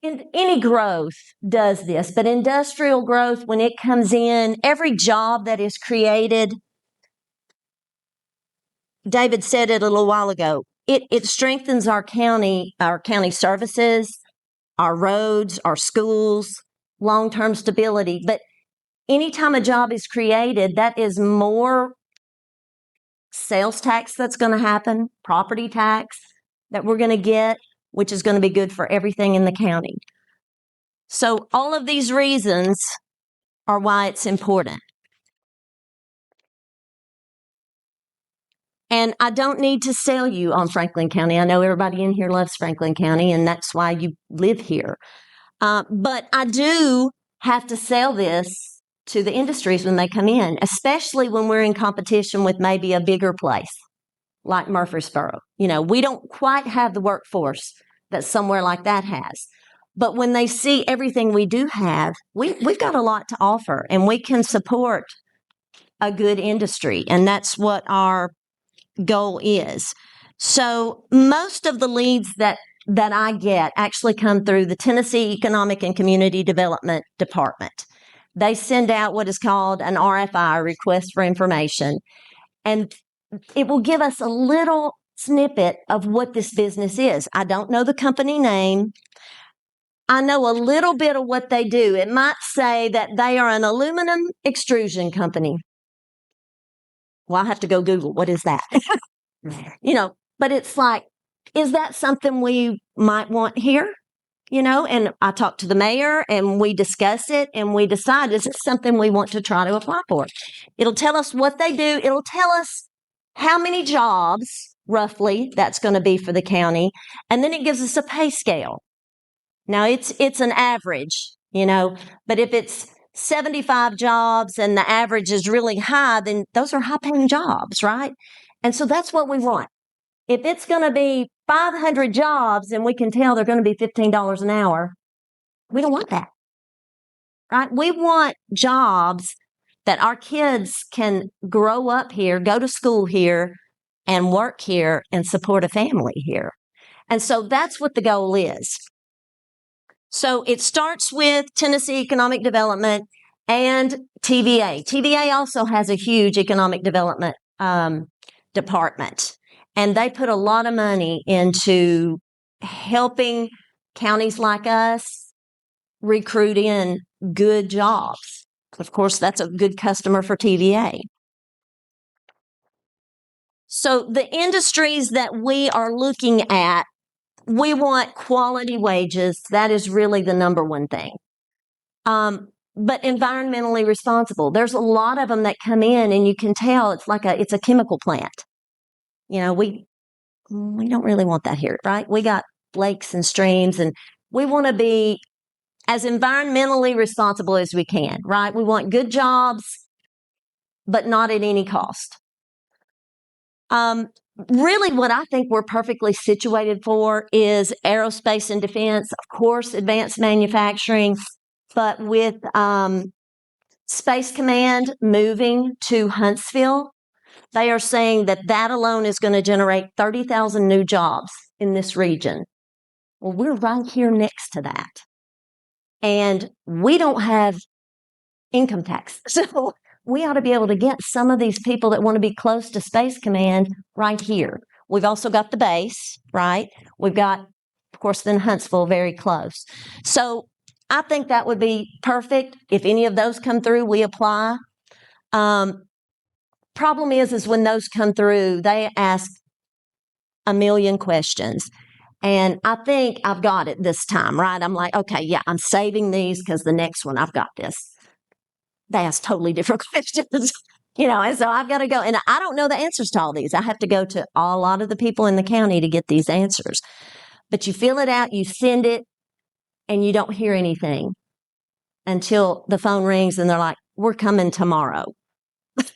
and any growth does this, but industrial growth, when it comes in, every job that is created, David said it a little while ago, it strengthens our county services, our roads, our schools, long-term stability. But anytime a job is created, that is more sales tax that's going to happen, property tax that we're going to get, which is going to be good for everything in the county. So all of these reasons are why it's important. And And I don't need to sell you on Franklin County. I know everybody in here loves Franklin County, and that's why you live here. But I do have to sell this to the industries when they come in, especially when we're in competition with maybe a bigger place like Murfreesboro. We don't quite have the workforce that somewhere like that has. But when they see everything we do have, we've got a lot to offer, and we can support a good industry. And that's what our goal is. So most of the leads that I get actually come through the Tennessee Economic and Community Development Department. They send out what is called an RFI, request for information, and it will give us a little snippet of what this business is. I don't know the company name. I know a little bit of what they do. It might say that they are an aluminum extrusion company. Well, I have to go Google. What is that? But it's like, is that something we might want here? And I talked to the mayor and we discuss it and we decide, is it something we want to try to apply for? It'll tell us what they do. It'll tell us how many jobs, roughly, that's going to be for the county. And then it gives us a pay scale. Now, it's an average, but if it's 75 jobs and the average is really high, then those are high-paying jobs, right? And so that's what we want. If it's going to be 500 jobs and we can tell they're going to be $15 an hour, we don't want that, right? We want jobs that our kids can grow up here, go to school here, and work here and support a family here. And so that's what the goal is. So it starts with Tennessee Economic Development and TVA. TVA also has a huge economic development department. And they put a lot of money into helping counties like us recruit in good jobs. Of course, that's a good customer for TVA. So the industries that we are looking at, we want quality wages. That is really the number one thing. But environmentally responsible. There's a lot of them that come in and you can tell it's a chemical plant. We don't really want that here, right? We got lakes and streams, and we want to be as environmentally responsible as we can, right? We want good jobs, but not at any cost. Really, what I think we're perfectly situated for is aerospace and defense, of course, advanced manufacturing, but with Space Command moving to Huntsville, they are saying that alone is going to generate 30,000 new jobs in this region. Well, we're right here next to that. And we don't have income tax. So we ought to be able to get some of these people that want to be close to Space Command right here. We've also got the base, right? We've got, of course, then Huntsville very close. So I think that would be perfect. If any of those come through, we apply. Problem is when those come through, they ask a million questions. And I think I've got it this time, right? I'm like, okay, yeah, I'm saving these because the next one I've got this. They ask totally different questions, and so I've got to go. And I don't know the answers to all these. I have to go to a lot of the people in the county to get these answers. But you fill it out, you send it, and you don't hear anything until the phone rings and they're like, we're coming tomorrow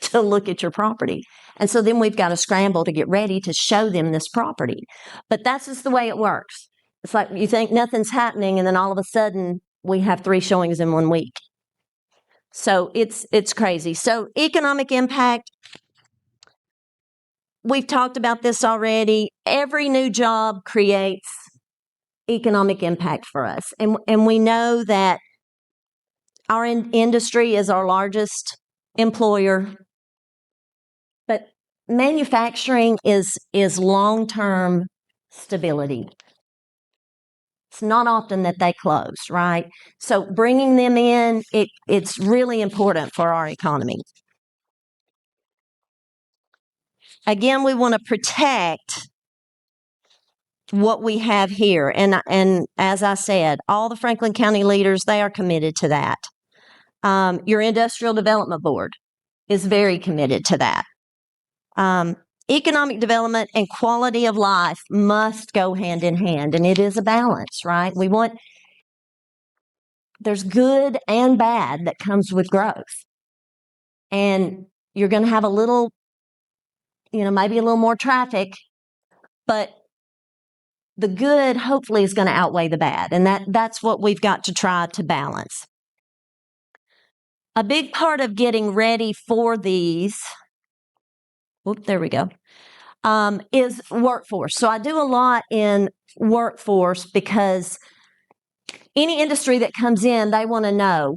to look at your property. And so then we've got to scramble to get ready to show them this property. But that's just the way it works. It's like you think nothing's happening, and then all of a sudden we have 3 showings in 1 week. So it's crazy. So economic impact, we've talked about this already. Every new job creates economic impact for us. And we know that our industry is our largest employer. But manufacturing is long-term stability. It's not often that they close, right? So bringing them in, it's really important for our economy. Again, we want to protect what we have here. And as I said, all the Franklin County leaders, they are committed to that. Your Industrial Development Board is very committed to that. economic development and quality of life must go hand in hand, and it is a balance, right? There's good and bad that comes with growth. And you're going to have a little, maybe a little more traffic, but the good hopefully is going to outweigh the bad. And that's what we've got to try to balance. A big part of getting ready for these, there we go, is workforce. So I do a lot in workforce because any industry that comes in, they want to know,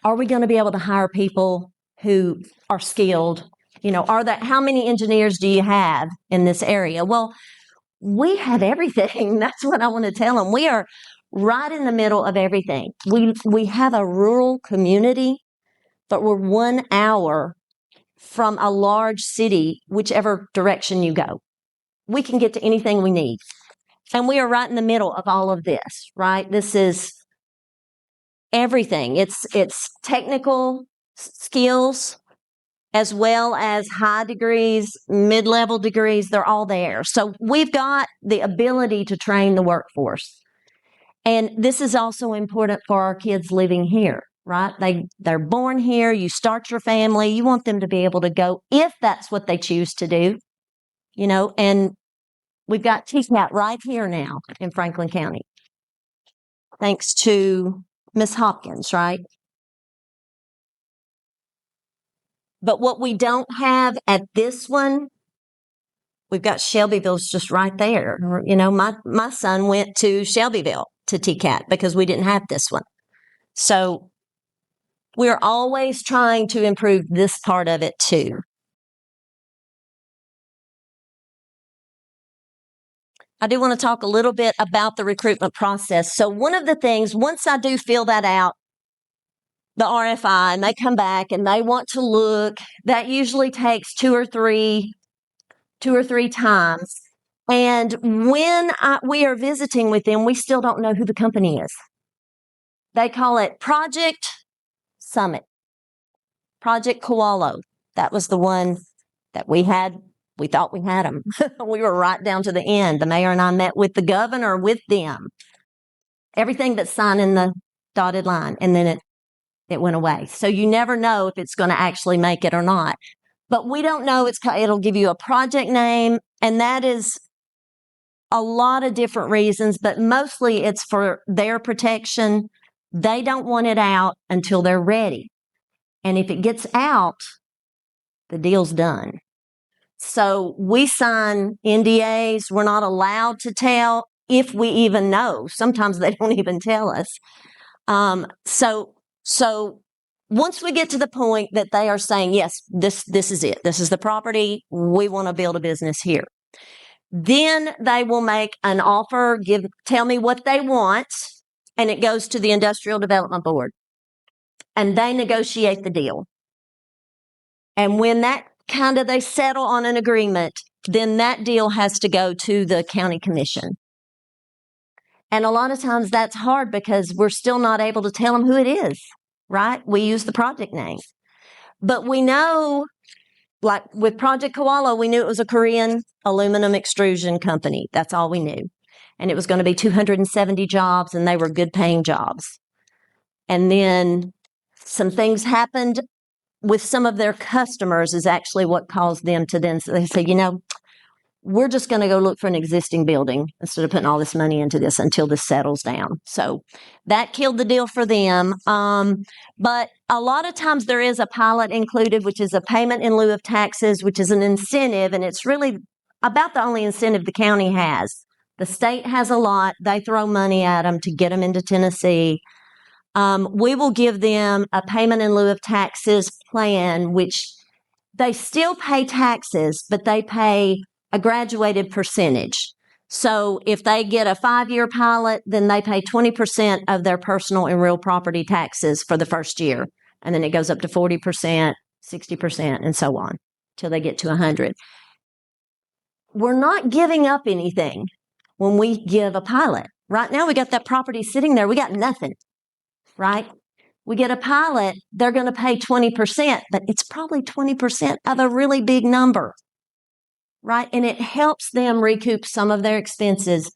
are we going to be able to hire people who are skilled? How many engineers do you have in this area? Well, we have everything. That's what I want to tell them. We are right in the middle of everything. We have a rural community, but we're 1 hour from a large city, whichever direction you go. We can get to anything we need. And we are right in the middle of all of this, right? This is everything. It's technical skills as well as high degrees, mid-level degrees. They're all there. So we've got the ability to train the workforce. And this is also important for our kids living here, right? They're born here. You start your family. You want them to be able to go if that's what they choose to do, and we've got TCAT right here now in Franklin County, thanks to Miss Hopkins, right? But what we don't have at this one, we've got Shelbyville's just right there. My son went to Shelbyville to TCAT because we didn't have this one. So we're always trying to improve this part of it too. I do want to talk a little bit about the recruitment process. So one of the things, once I do fill that out, the RFI, and they come back and they want to look, that usually takes two or three times. And when we are visiting with them, we still don't know who the company is. They call it Project Summit, Project Koalo. That was the one that we had. We thought we had them. We were right down to the end. The mayor and I met with the governor with them. Everything but signing the dotted line. And then it went away. So you never know if it's going to actually make it or not. But we don't know. It'll give you a project name. And that is a lot of different reasons. But mostly it's for their protection. They don't want it out until they're ready. And if it gets out, the deal's done. So we sign NDAs. We're not allowed to tell if we even know. Sometimes they don't even tell us. So once we get to the point that they are saying, yes, this is it. This is the property. We want to build a business here. Then they will make an offer, tell me what they want, and it goes to the Industrial Development Board. And they negotiate the deal. And when they settle on an agreement, then that deal has to go to the county commission. And a lot of times that's hard because we're still not able to tell them who it is, right? We use the project name. But we know, like with Project Koalo, we knew it was a Korean aluminum extrusion company. That's all we knew. And it was going to be 270 jobs, and they were good paying jobs. And then some things happened with some of their customers is actually what caused them to then they say, we're just going to go look for an existing building instead of putting all this money into this until this settles down. So that killed the deal for them. But a lot of times there is a pilot included, which is a payment in lieu of taxes, which is an incentive. And it's really about the only incentive the county has. The state has a lot. They throw money at them to get them into Tennessee. We will give them a payment in lieu of taxes plan, which they still pay taxes, but they pay a graduated percentage. So if they get a 5-year pilot, then they pay 20% of their personal and real property taxes for the first year. And then it goes up to 40%, 60%, and so on till they get to 100. We're not giving up anything when we give a pilot. Right now, we got that property sitting there. We got nothing. Right? We get a pilot, they're going to pay 20%, but it's probably 20% of a really big number. right? And it helps them recoup some of their expenses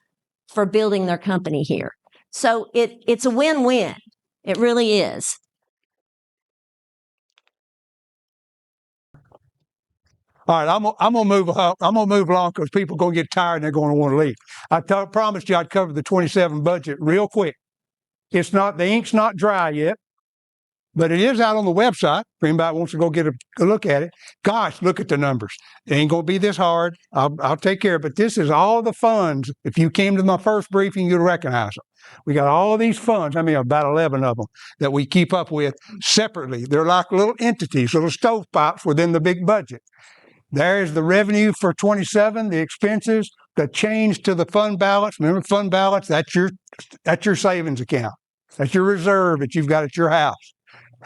for building their company here. So it's a win-win. It really is. All right, I'm gonna move up. I'm gonna move along because people are gonna get tired and they're going to want to leave. I promised you I'd cover the 27 budget real quick. It's not, the ink's not dry yet, but it is out on the website for anybody who wants to go get a look at it. Gosh, look at the numbers. It ain't gonna be this hard. I'll take care of it. But this is all the funds. If you came to my first briefing, you'd recognize them. We got all of these funds. I mean, about 11 of them that we keep up with separately. They're like little entities, little stovepipes within the big budget. There's the revenue for 27, the expenses, the change to the fund balance. Remember, fund balance, that's your savings account. That's your reserve that you've got at your house.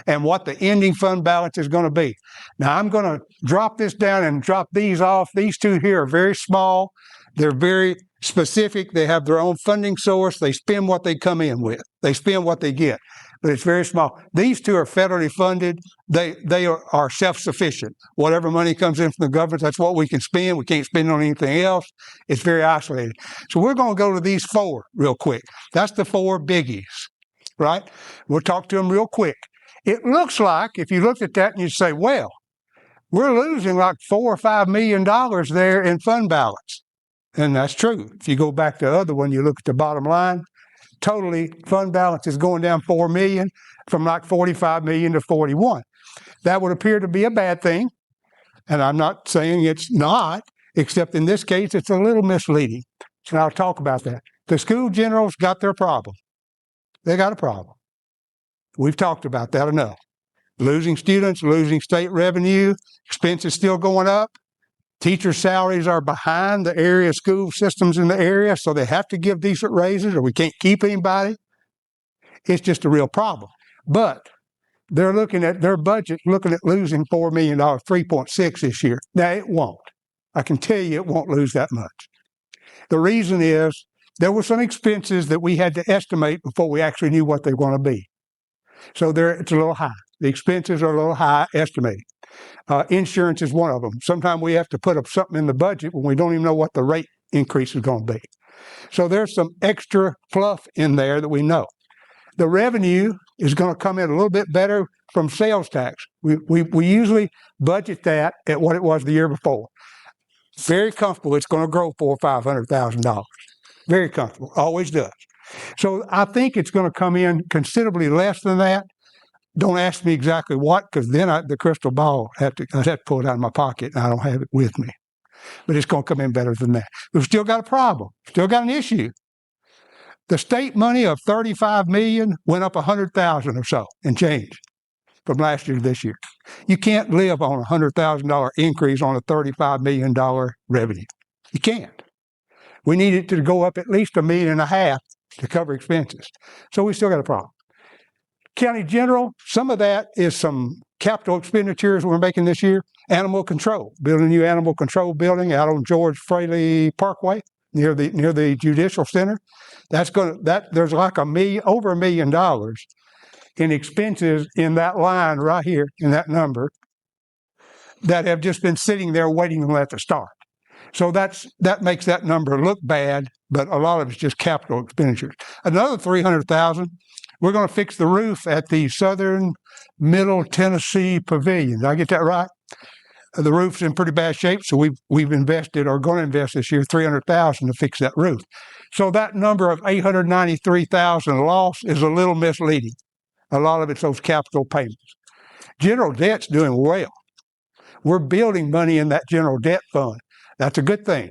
And what the ending fund balance is going to be. Now, I'm going to drop this down and drop these off. These two here are very small. They're very specific. They have their own funding source. They spend what they come in with. They spend what they get. But it's very small. These two are federally funded. They are self-sufficient. Whatever money comes in from the government, that's what we can spend. We can't spend on anything else. It's very isolated. So we're going to go to these four real quick. That's the four biggies, right? We'll talk to them real quick. It looks like, if you looked at that and you say, well, we're losing like $4 or $5 million there in fund balance. And that's true. If you go back to the other one, you look at the bottom line, totally fund balance is going down $4 million from like $45 million to $41. That would appear to be a bad thing. And I'm not saying it's not, except in this case, it's a little misleading. And I'll talk about that. The school generals got their problem. They got a problem. We've talked about that enough. Losing students, losing state revenue, expenses still going up. Teacher salaries are behind the area school systems in the area, so they have to give decent raises or we can't keep anybody. It's just a real problem. But they're looking at their budget, looking at losing $4 million, 3.6 this year. Now, it won't. I can tell you it won't lose that much. The reason is there were some expenses that we had to estimate before we actually knew what they were going to be. So it's a little high. The expenses are a little high estimated. Insurance is one of them. Sometimes we have to put up something in the budget when we don't even know what the rate increase is going to be. So there's some extra fluff in there that we know. The revenue is going to come in a little bit better from sales tax. We usually budget that at what it was the year before. Very comfortable. It's going to grow $400,000 or $500,000. Very comfortable. Always does. So I think it's going to come in considerably less than that. Don't ask me exactly what, because then the crystal ball, I'd have to pull it out of my pocket, and I don't have it with me. But it's going to come in better than that. We've still got a problem. Still got an issue. The state money of $35 million went up $100,000 or so and change from last year to this year. You can't live on a $100,000 increase on a $35 million revenue. You can't. We need it to go up at least $1.5 million to cover expenses. So we still got a problem. County General, some of that is some capital expenditures we're making this year. Animal control, building a new animal control building out on George Fraley Parkway near the Judicial Center. There's like over $1 million in expenses in that line right here in that number that have just been sitting there waiting to let it start. So that makes that number look bad, but a lot of it's just capital expenditures. Another $300,000. We're going to fix the roof at the Southern Middle Tennessee Pavilion. Did I get that right? The roof's in pretty bad shape, so we've invested or going to invest this year $300,000 to fix that roof. So that number of $893,000 loss is a little misleading. A lot of it's those capital payments. General debt's doing well. We're building money in that general debt fund. That's a good thing.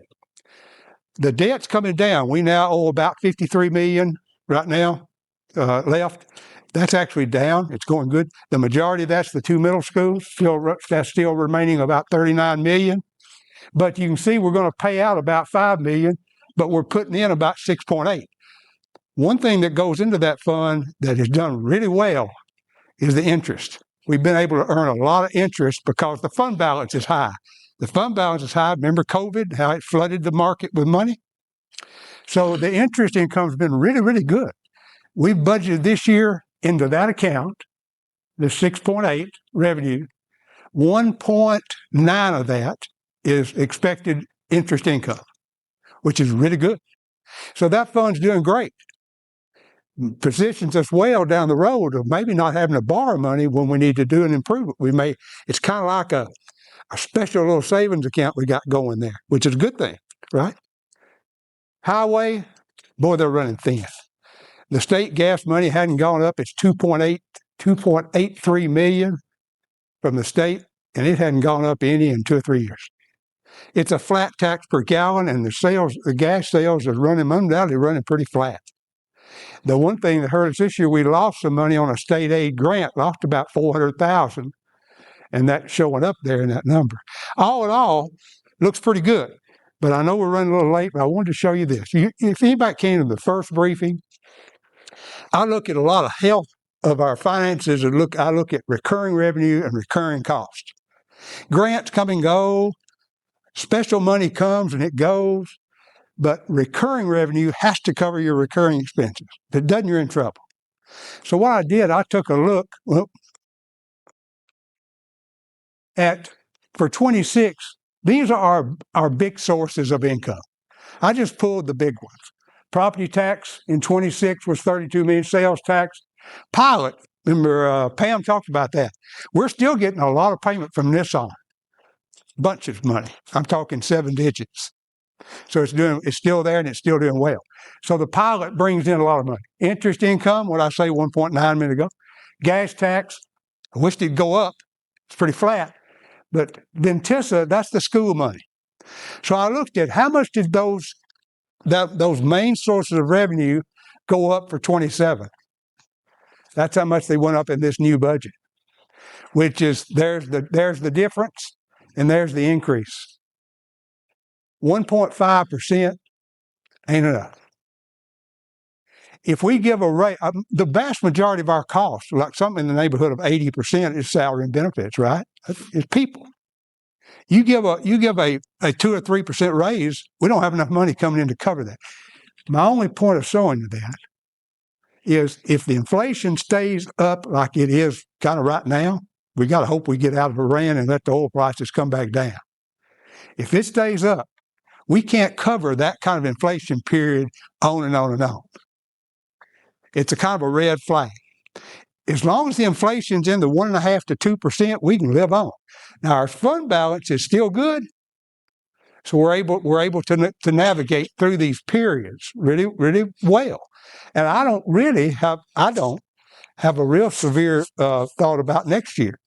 The debt's coming down. We now owe about $53 million right now. Left. That's actually down. It's going good. The majority of that's the two middle schools. That's still remaining about $39 million. But you can see we're going to pay out about $5 million, but we're putting in about $6.8. One thing that goes into that fund that has done really well is the interest. We've been able to earn a lot of interest because the fund balance is high. The fund balance is high. Remember COVID, how it flooded the market with money? So the interest income has been really, really good. We've budgeted this year into that account, the 6.8 revenue. 1.9 of that is expected interest income, which is really good. So that fund's doing great. Positions us well down the road of maybe not having to borrow money when we need to do an improvement. It's kind of like a special little savings account we got going there, which is a good thing, right? Highway, boy, they're running thin. The state gas money hadn't gone up. It's 2.83 million from the state, and it hadn't gone up any in 2 or 3 years. It's a flat tax per gallon, and the gas sales are undoubtedly running pretty flat. The one thing that hurt us this year, we lost some money on a state aid grant, lost about $400,000, and that's showing up there in that number. All in all, looks pretty good. But I know we're running a little late, but I wanted to show you this. If anybody came to the first briefing, I look at a lot of health of our finances, and I look at recurring revenue and recurring costs. Grants come and go. Special money comes and it goes. But recurring revenue has to cover your recurring expenses. If it doesn't, you're in trouble. So what I did, I took a look at, for 26, these are our big sources of income. I just pulled the big ones. Property tax in 26 was 32 million. Sales tax. Pilot, remember Pam talked about that. We're still getting a lot of payment from Nissan. Bunches of money. I'm talking 7 digits. So it's still there and it's still doing well. So the pilot brings in a lot of money. Interest income, what I say 1.9 minutes ago. Gas tax, I wish it'd go up. It's pretty flat. But then TISA, that's the school money. So I looked at how much did those main sources of revenue go up for 27. That's how much they went up in this new budget, which is there's the difference and there's the increase. 1.5% ain't enough. If we give a rate, the vast majority of our costs, like something in the neighborhood of 80%, is salary and benefits, right? It's people. You give a 2 or 3% raise, we don't have enough money coming in to cover that. My only point of showing you that is if the inflation stays up like it is kind of right now, we got to hope we get out of Iran and let the oil prices come back down. If it stays up, we can't cover that kind of inflation period on and on and on. It's a kind of a red flag. As long as the inflation's in the 1.5% to 2%, we can live on. Now our fund balance is still good, so we're able to navigate through these periods really, really well. And I don't have a real severe thought about next year.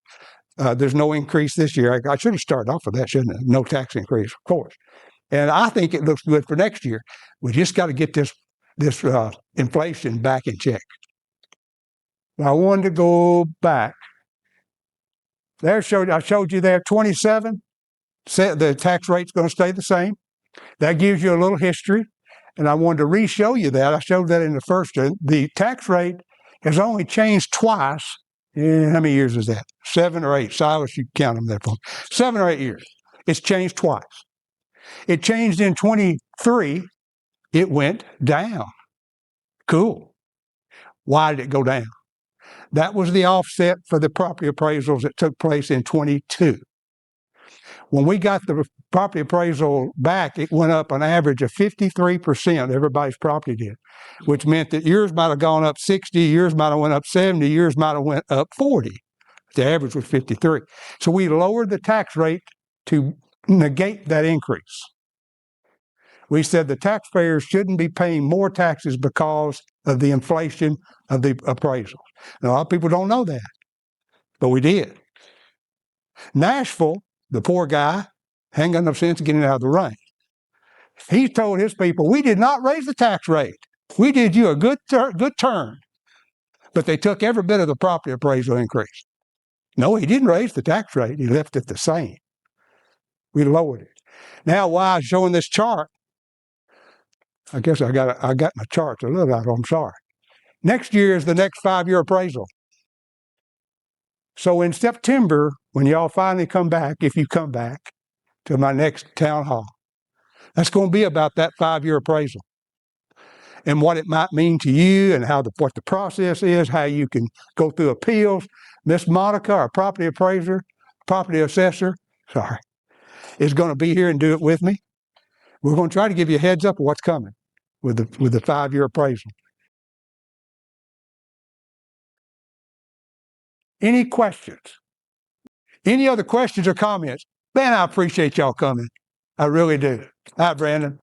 There's no increase this year. I should have started off with that, shouldn't I? No tax increase, of course. And I think it looks good for next year. We just got to get this inflation back in check. I wanted to go back. I showed you there 27. The tax rate's going to stay the same. That gives you a little history. And I wanted to re-show you that. I showed that in the first. The tax rate has only changed twice. How many years is that? 7 or 8. Silas, you count them there for me. 7 or 8 years. It's changed twice. It changed in 23. It went down. Cool. Why did it go down? That was the offset for the property appraisals that took place in 22. When we got the property appraisal back, it went up an average of 53%. Everybody's property did, which meant that yours might have gone up 60, yours might have went up 70, yours might have went up 40. The average was 53. So we lowered the tax rate to negate that increase. We said the taxpayers shouldn't be paying more taxes because of the inflation of the appraisals. Now, a lot of people don't know that, but we did. Nashville, the poor guy, hadn't got enough sense getting out of the rain. He told his people, we did not raise the tax rate. We did you a good turn. But they took every bit of the property appraisal increase. No, he didn't raise the tax rate. He left it the same. We lowered it. Now, why I'm showing this chart, I guess I got my chart to look at. I'm sorry. Next year is the next 5-year appraisal. So in September, when y'all finally come back, if you come back to my next town hall, that's going to be about that 5-year appraisal and what it might mean to you and what the process is, how you can go through appeals. Miss Monica, our property assessor, is going to be here and do it with me. We're going to try to give you a heads up of what's coming with the 5-year appraisal. Any questions? Any other questions or comments? Man, I appreciate y'all coming. I really do. All right, Brandon.